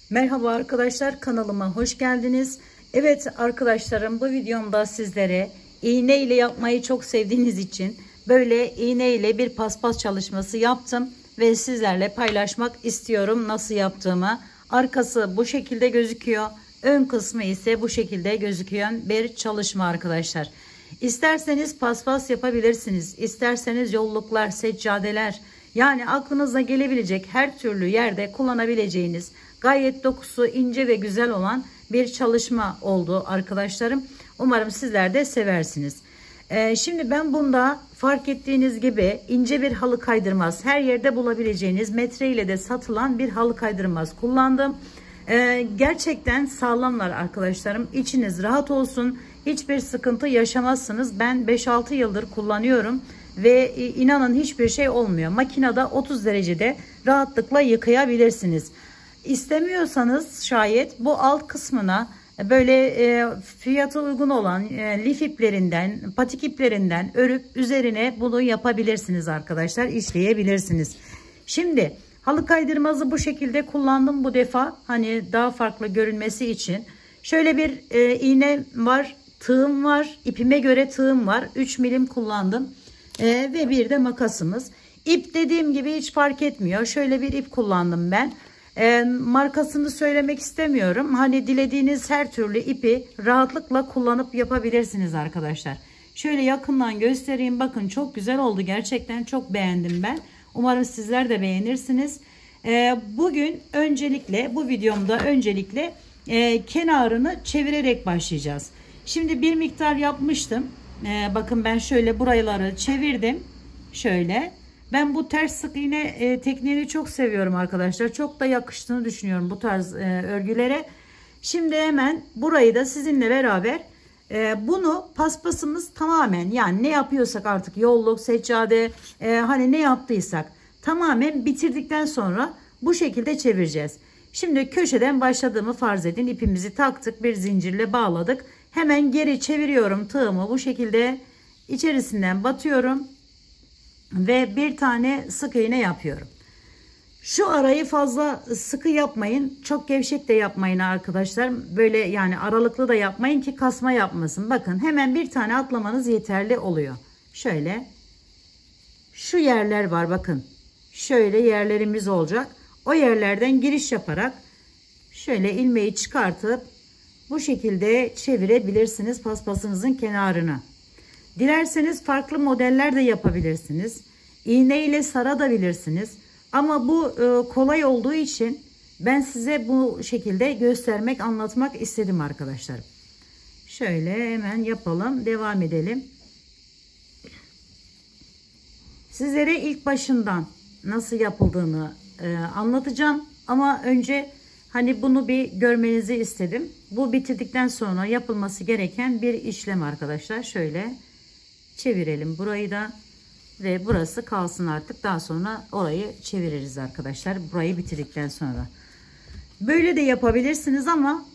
Merhaba arkadaşlar, kanalıma hoş geldiniz. Evet arkadaşlarım, bu videomda sizlere iğne ile yapmayı çok sevdiğiniz için böyle iğne ile bir paspas çalışması yaptım ve sizlerle paylaşmak istiyorum nasıl yaptığımı. Arkası bu şekilde gözüküyor, ön kısmı ise bu şekilde gözüken bir çalışma arkadaşlar. İsterseniz paspas yapabilirsiniz, isterseniz yolluklar, seccadeler, yani aklınıza gelebilecek her türlü yerde kullanabileceğiniz gayet dokusu ince ve güzel olan bir çalışma oldu arkadaşlarım. Umarım sizler de seversiniz. Şimdi ben bunda fark ettiğiniz gibi ince bir halı kaydırmaz, her yerde bulabileceğiniz metre ile de satılan bir halı kaydırmaz kullandım. Gerçekten sağlamlar arkadaşlarım. İçiniz rahat olsun. Hiçbir sıkıntı yaşamazsınız. Ben 5-6 yıldır kullanıyorum ve inanın hiçbir şey olmuyor. Makinede 30 derecede rahatlıkla yıkayabilirsiniz. İstemiyorsanız şayet bu alt kısmına böyle fiyatı uygun olan lif iplerinden, patik iplerinden örüp üzerine bunu yapabilirsiniz arkadaşlar, işleyebilirsiniz. Şimdi halı kaydırmazı bu şekilde kullandım bu defa, hani daha farklı görünmesi için. Şöyle bir iğne var, tığım var, ipime göre tığım var, 3 milim kullandım ve bir de makasımız. İp dediğim gibi hiç fark etmiyor, şöyle bir ip kullandım ben. Markasını söylemek istemiyorum. Hani dilediğiniz her türlü ipi rahatlıkla kullanıp yapabilirsiniz arkadaşlar. Şöyle yakından göstereyim. Bakın çok güzel oldu. Gerçekten çok beğendim ben. Umarım sizler de beğenirsiniz. Bugün öncelikle bu videomda kenarını çevirerek başlayacağız. Şimdi bir miktar yapmıştım. Bakın ben şöyle buraları çevirdim. Şöyle. Ben bu ters sık iğne tekniğini çok seviyorum arkadaşlar. Çok da yakıştığını düşünüyorum bu tarz örgülere. Şimdi hemen burayı da sizinle beraber bunu paspasımız tamamen, yani ne yapıyorsak artık yolluk, seccade, hani ne yaptıysak tamamen bitirdikten sonra bu şekilde çevireceğiz. Şimdi köşeden başladığımı farz edin. İpimizi taktık, bir zincirle bağladık. Hemen geri çeviriyorum tığımı, bu şekilde içerisinden batıyorum. Ve bir tane sık iğne yapıyorum. Şu arayı fazla sıkı yapmayın. Çok gevşek de yapmayın arkadaşlar. Böyle yani aralıklı da yapmayın ki kasma yapmasın. Bakın hemen bir tane atlamanız yeterli oluyor. Şöyle. Şu yerler var bakın. Şöyle yerlerimiz olacak. O yerlerden giriş yaparak şöyle ilmeği çıkartıp bu şekilde çevirebilirsiniz paspasınızın kenarını. Dilerseniz farklı modeller de yapabilirsiniz. İğne ile sarabilirsiniz. Ama bu kolay olduğu için ben size bu şekilde göstermek, anlatmak istedim arkadaşlar. Şöyle hemen yapalım, devam edelim. Sizlere ilk başından nasıl yapıldığını anlatacağım. Ama önce hani bunu bir görmenizi istedim. Bu bitirdikten sonra yapılması gereken bir işlem arkadaşlar. Şöyle çevirelim burayı da ve burası kalsın artık, daha sonra orayı çeviririz arkadaşlar burayı bitirdikten sonra. Böyle de yapabilirsiniz ama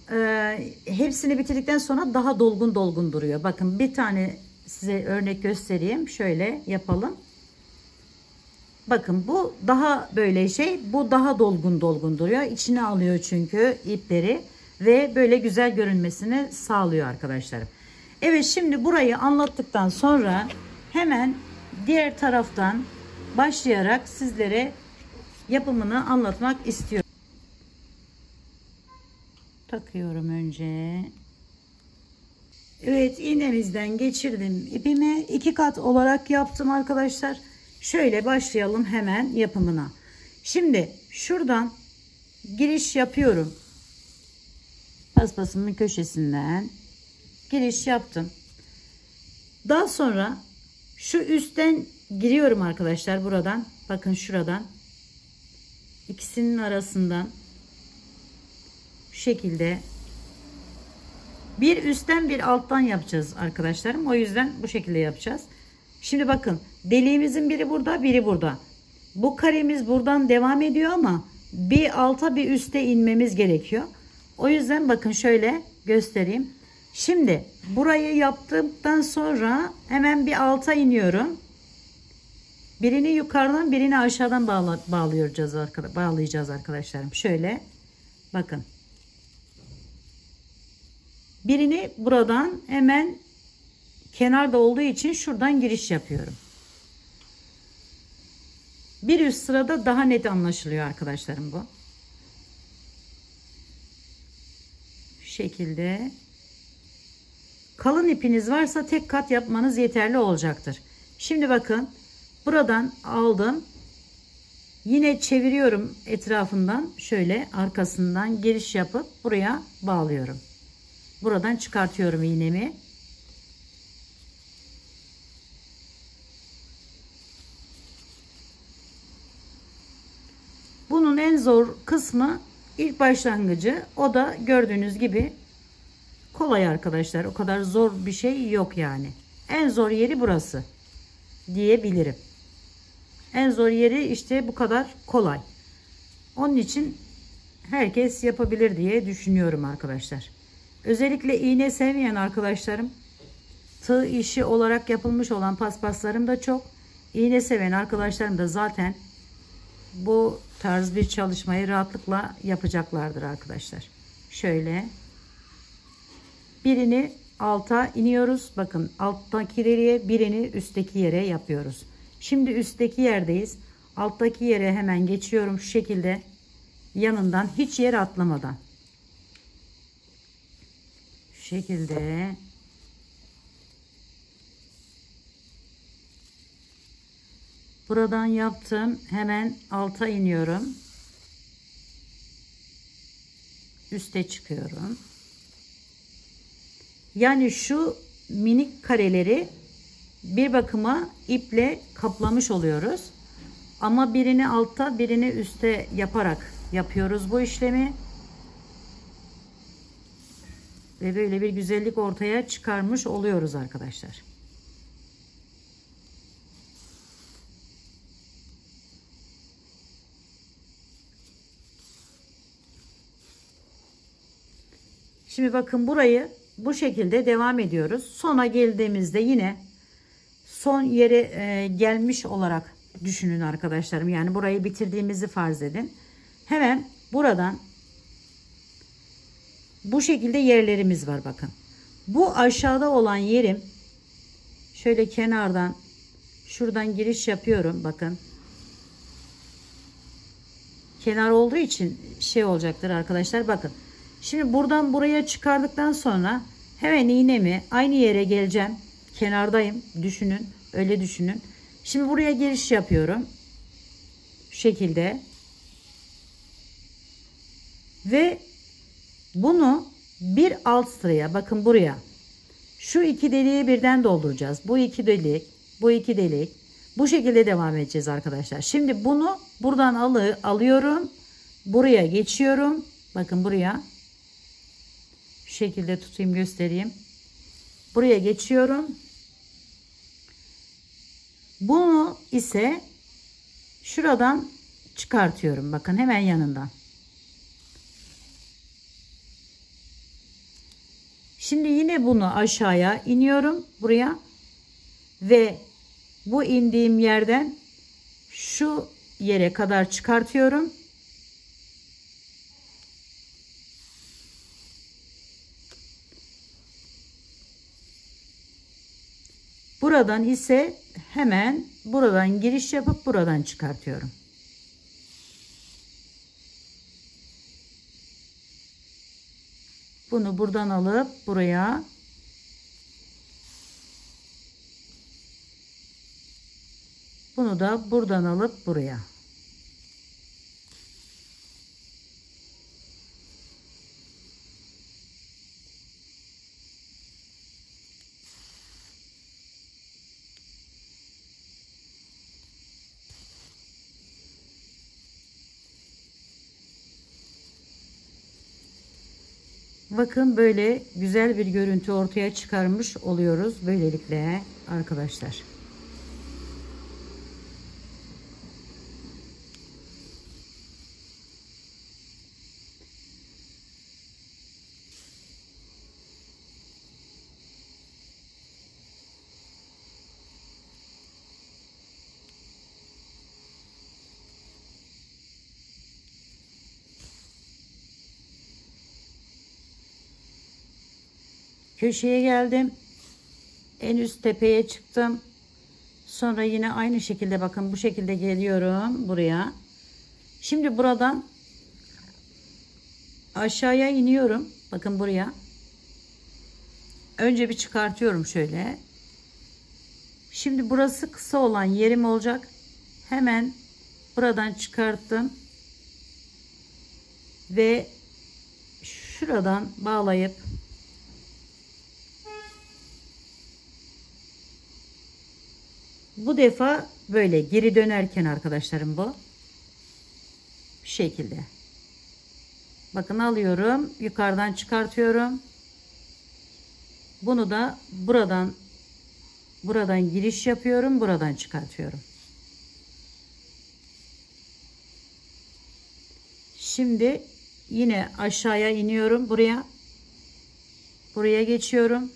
hepsini bitirdikten sonra daha dolgun duruyor. Bakın bir tane size örnek göstereyim, şöyle yapalım. Bakın bu daha böyle bu daha dolgun duruyor, içine alıyor çünkü ipleri ve böyle güzel görünmesini sağlıyor arkadaşlar. Evet, şimdi burayı anlattıktan sonra hemen diğer taraftan başlayarak sizlere yapımını anlatmak istiyorum. Takıyorum önce. Evet, iğnemizden geçirdim ipimi, 2 kat olarak yaptım arkadaşlar. Şöyle başlayalım hemen yapımına. Şimdi şuradan giriş yapıyorum. Paspasımın köşesinden giriş yaptım. Daha sonra şu üstten giriyorum arkadaşlar, buradan. Bakın şuradan. İkisinin arasından şu şekilde bir üstten bir alttan yapacağız arkadaşlarım. O yüzden bu şekilde yapacağız. Şimdi bakın deliğimizin biri burada, biri burada. Bu karemiz buradan devam ediyor ama bir alta bir üste inmemiz gerekiyor. O yüzden bakın şöyle göstereyim. Şimdi burayı yaptıktan sonra hemen bir alta iniyorum. Birini yukarıdan, birini aşağıdan bağlayacağız arkadaşlarım. Şöyle Bakın. Birini buradan hemen kenarda olduğu için şuradan giriş yapıyorum. Bir üst sırada daha net anlaşılıyor arkadaşlarım bu. Şu şekilde. Kalın ipiniz varsa tek kat yapmanız yeterli olacaktır. Şimdi bakın buradan aldım. Yine çeviriyorum etrafından, şöyle arkasından giriş yapıp buraya bağlıyorum. Buradan çıkartıyorum iğnemi. Bunun en zor kısmı ilk başlangıcı. O da gördüğünüz gibi kolay arkadaşlar. O kadar zor bir şey yok yani. En zor yeri burası diyebilirim. En zor yeri işte bu kadar kolay. Onun için herkes yapabilir diye düşünüyorum arkadaşlar. Özellikle iğne sevmeyen arkadaşlarım, tığ işi olarak yapılmış olan paspaslarım da çok. İğne seven arkadaşlarım da zaten bu tarz bir çalışmayı rahatlıkla yapacaklardır arkadaşlar. Şöyle birini alta iniyoruz. Bakın alttaki yere, birini üstteki yere yapıyoruz. Şimdi üstteki yerdeyiz. Alttaki yere hemen geçiyorum şu şekilde, yanından hiç yer atlamadan. Şu şekilde buradan yaptım. Hemen alta iniyorum. Üste çıkıyorum. Yani şu minik kareleri bir bakıma iple kaplamış oluyoruz. Ama birini altta, birini üste yaparak yapıyoruz bu işlemi. Ve böyle bir güzellik ortaya çıkarmış oluyoruz arkadaşlar. Şimdi bakın burayı bu şekilde devam ediyoruz. Sona geldiğimizde yine son yere gelmiş olarak düşünün arkadaşlarım. Yani burayı bitirdiğimizi farz edin. Hemen buradan bu şekilde yerlerimiz var bakın. Bu aşağıda olan yerim, şöyle kenardan şuradan giriş yapıyorum bakın. Kenar olduğu için şey olacaktır arkadaşlar, bakın. Şimdi buradan buraya çıkardıktan sonra hemen iğnemi aynı yere geleceğim. Kenardayım. Düşünün. Öyle düşünün. Şimdi buraya giriş yapıyorum. Şu şekilde. Ve bunu bir alt sıraya, bakın buraya. Şu iki deliği birden dolduracağız. Bu iki delik, bu iki delik. Bu şekilde devam edeceğiz arkadaşlar. Şimdi bunu buradan alıyorum. Buraya geçiyorum. Bakın buraya. Şu şekilde tutayım, göstereyim. Buraya geçiyorum. Bunu ise şuradan çıkartıyorum. Bakın hemen yanından. Şimdi yine bunu aşağıya iniyorum. Buraya. Ve bu indiğim yerden şu yere kadar çıkartıyorum. Buradan ise hemen buradan giriş yapıp buradan çıkartıyorum. Bunu buradan alıp buraya, bunu da buradan alıp buraya. Bakın böyle güzel bir görüntü ortaya çıkarmış oluyoruz böylelikle arkadaşlar. köşeye geldim. En üst tepeye çıktım. Sonra yine aynı şekilde bakın bu şekilde geliyorum buraya. Şimdi buradan aşağıya iniyorum. Bakın buraya. Önce bir çıkartıyorum şöyle. Şimdi burası kısa olan yerim olacak. Hemen buradan çıkarttım. Ve şuradan bağlayıp bu defa böyle geri dönerken arkadaşlarım bu şekilde. Bakın alıyorum. Yukarıdan çıkartıyorum. Bunu da buradan giriş yapıyorum. Buradan çıkartıyorum. Şimdi yine aşağıya iniyorum. Buraya geçiyorum.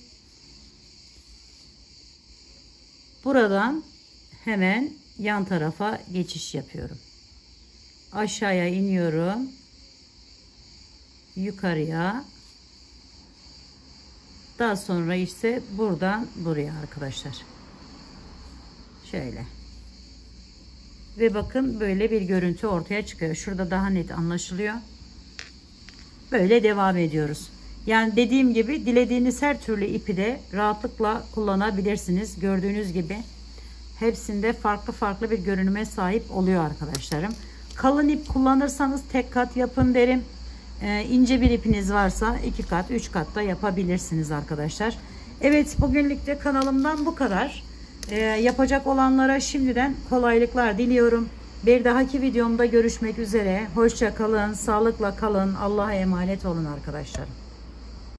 Buradan hemen yan tarafa geçiş yapıyorum. Aşağıya iniyorum. Yukarıya. Daha sonra ise buradan buraya arkadaşlar. Şöyle. Ve bakın böyle bir görüntü ortaya çıkıyor. Şurada daha net anlaşılıyor. Böyle devam ediyoruz. Yani dediğim gibi dilediğiniz her türlü ipi de rahatlıkla kullanabilirsiniz. Gördüğünüz gibi hepsinde farklı farklı bir görünüme sahip oluyor arkadaşlarım. Kalın ip kullanırsanız tek kat yapın derim. İnce bir ipiniz varsa 2 kat 3 kat da yapabilirsiniz arkadaşlar. Evet, bugünlük de kanalımdan bu kadar. Yapacak olanlara şimdiden kolaylıklar diliyorum. Bir dahaki videomda görüşmek üzere. Hoşça kalın, sağlıkla kalın. Allah'a emanet olun arkadaşlarım.